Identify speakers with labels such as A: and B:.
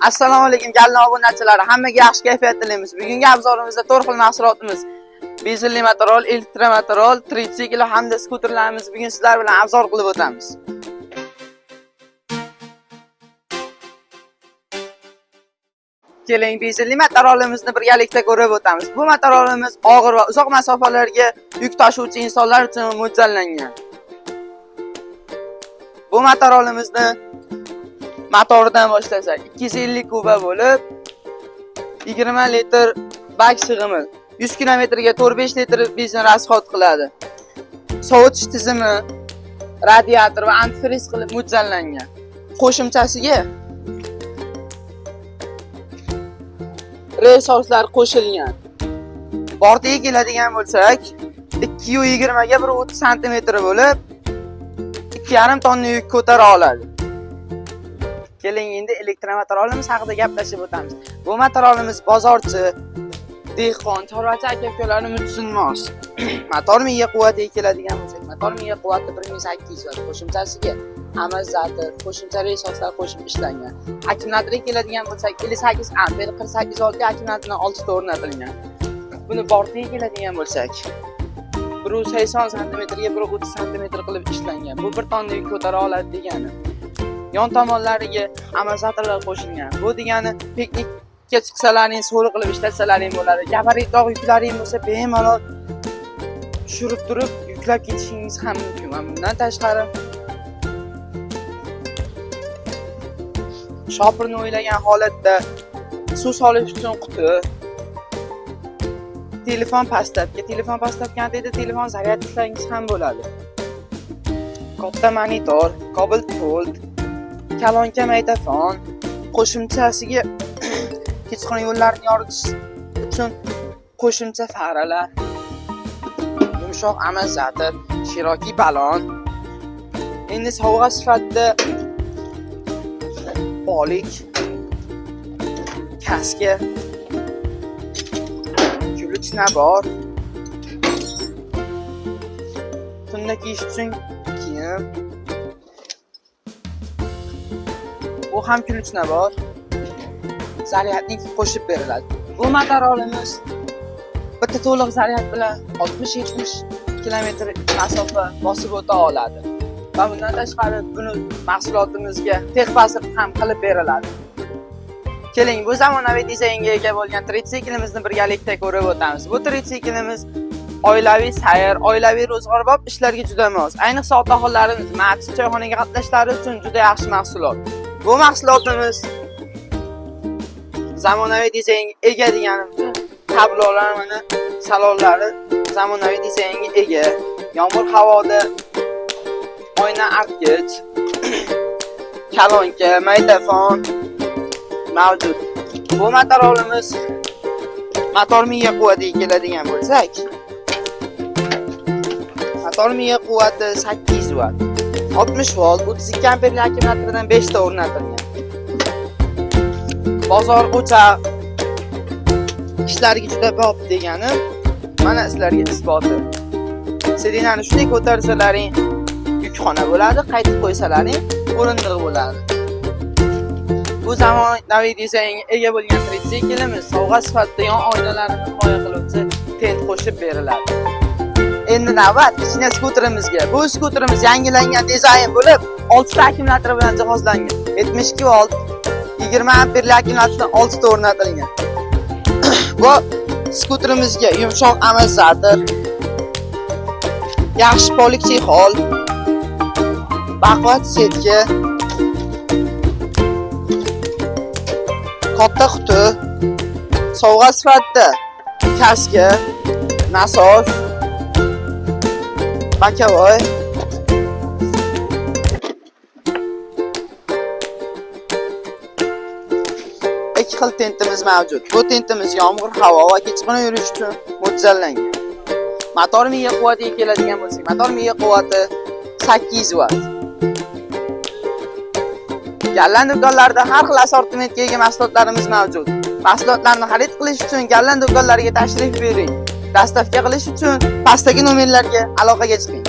A: Assalomu alaykum gallan obunachilari. Hammaga yaxshi kayfiyat tilaymiz. Bugungi obzorimizda 4 xil mahsulotimiz: benzinli motorol, elektromotorol, tritsikl hamda skuterlarimiz bugun sizlar bilan obzor qilib o'tamiz. Keling, benzinli motorolimizni birgalikda ko'rib o'tamiz. Bu motorolimiz og'ir va uzoq masofalarga yuk tashuvchi insonlar uchun mo'ljallangan. Bu motorolimizni motoridan boshlasak 250 kuba bo'lib 20 litr bak sig'imi 100 kilometrga 4-5 litr benzin rasxod qiladi. Sovutish tizimi, radiator va antifriz qilib mo'ljallangan. Qo'shimchasiga resurslar qo'shilgan. Bortiga keladigan bo'lsak 220 ga 130 sm bo'lib 2,5 tonna yuk ko'tara oladi. Keling endi elektromotorolimiz haqida gaplashib o'tamiz. Bu motorolimiz bozorchi, dehqon, chorvachi aka-ukalarimiz uchun mos. Motor miya quvvatiga keladigan bo'lsak, motor miya quvvati 1800 vatt, qo'shimchasiga amortizator, qo'shimcha resurslar qo'shib ishlangan. Akkumulyatorga keladigan bo'lsak, 58 amper, 48 volt akkumulyatordan 6 ta o'rnatilgan. Buni bortiga keladigan bo'lsak, 180 cm ga 130 cm qilib ishlangan. Bu 1 tonna yuk ko'tara oladi degani. Yon tomonlariga amortizatorlar qo'shilgan. Bu degani piknikka chiqsalaring, so'ri qilib ishlatsalar bo'ladi. Gabaritli yuklaring bo'lsa, bemalol tushirib turib yuklab ketishingiz ham mumkin. Bundan tashqari shopirni o'ylagan holatda suv solish uchun quti, telefon pastlatgan telefon zaryadlasangiz ham bo'ladi. Katta monitor, kabel pult, kalonka magnitofon, qo'shimchasiga kechqurun yo'llarni yoritish uchun qo'shimcha faralar, yumshoq amortizator, shiroki balon. Endi sovg'a sifatida polik, kaska, kulich nabor, tunda kiyish uchun kiyim. Bu ham kulich nabor. Zaryadnik qo'shib beriladi. Bu motorolimiz bitta to'liq zaryad bilan 60-70 kilometr masofa bosib o'ta oladi. Va bundan tashqari buni mahsulotimizga texpasort ham qilib beriladi. Keling, bu zamonaviy dizaynga ega bo'lgan tritsiklimizni birgalikda ko'rib o'tamiz. Bu tritsiklimiz oilaviy sayr, oilaviy ro'zg'orbob ishlarga juda mos. Ayniqsa otaxonlarimiz majlis choyxonaga qatnashlari uchun juda yaxshi mahsulot. Bu mahsulotimiz zamonaviy dizaynga ega deganimizda tablolar mana salonlari zamonaviy dizaynga ega. Yomg'ir havoda oyna artgich, kalonka, magnitofon mavjud. Bu motorolimiz motor miya quvvatiga keladigan bo'lsak, motor miya quvvati 800 vatt, 60 volt, 32 amperli akkumulyatordan 5 ta o'rnatilgan. Bozor o'chaq ishlariga juda bop degani mana sizlarga isboti. Sedinani shunday ko'tarsalaring yukxona bo'ladi, qaytib qo'ysalaring o'rindiq bo'ladi. Bu zamonaviy dizaynga ega bo'lgan tritsiklimiz sovg'a sifatida yon oynalarni himoya qiluvchi tent qo'shib beriladi. Endi navbat kichkina skuterimizga. Bu skuterimiz yangilangan dizayn bo'lib, 6 ta akkumulyator bilan jihozlangan. 72 volt, 20 amperli akkumulyatordan 6 ta o'rnatilgan. Bu skuterimizga yumshoq amortizator, yaxshi polik chexol, baquvvat setka, katta quti, sovg'a sifatida kaska, nasos, bakavoy, ikki xil tentimiz mavjud. Bu tentimiz yomg'ir havo va kechqurun yurish uchun mo'ljallangan. Motor miya quvvatiga keladigan bo'lsak, motor miya quvvati 800 vatt. Gallan do'konlarida har xil assortimentga ega mahsulotlarimiz mavjud. Mahsulotlarni xarid qilish uchun Gallan do'konlariga tashrif bering. Dastavka qilish uchun pastdagi nomerlarga aloqaga chiqing.